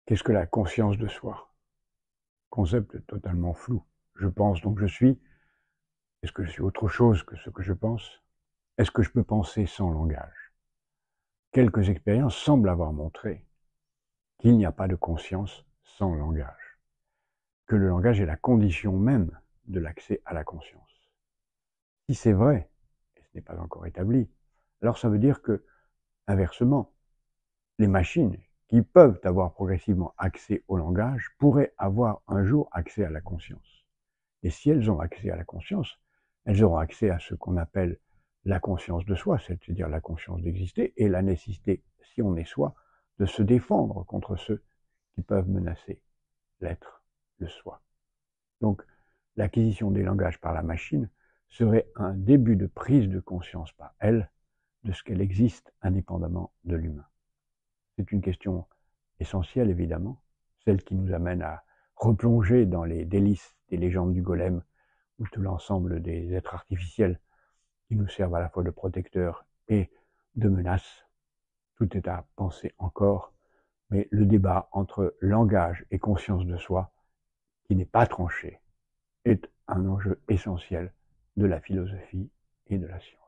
Qu'est-ce que la conscience de soi? Concept totalement flou. Je pense donc je suis. Est-ce que je suis autre chose que ce que je pense? Est-ce que je peux penser sans langage? Quelques expériences semblent avoir montré qu'il n'y a pas de conscience sans langage, que le langage est la condition même de l'accès à la conscience. Si c'est vrai, et ce n'est pas encore établi, alors ça veut dire que, inversement, les machines qui peuvent avoir progressivement accès au langage pourraient avoir un jour accès à la conscience. Et si elles ont accès à la conscience, elles auront accès à ce qu'on appelle la conscience de soi, c'est-à-dire la conscience d'exister et la nécessité, si on est soi, de se défendre contre ceux qui peuvent menacer l'être, le soi. Donc, l'acquisition des langages par la machine serait un début de prise de conscience par elle de ce qu'elle existe indépendamment de l'humain. C'est une question essentielle, évidemment, celle qui nous amène à replonger dans les délices des légendes du golem ou tout l'ensemble des êtres artificiels qui nous servent à la fois de protecteurs et de menaces. Tout est à penser encore, mais le débat entre langage et conscience de soi, qui n'est pas tranché, est un enjeu essentiel de la philosophie et de la science.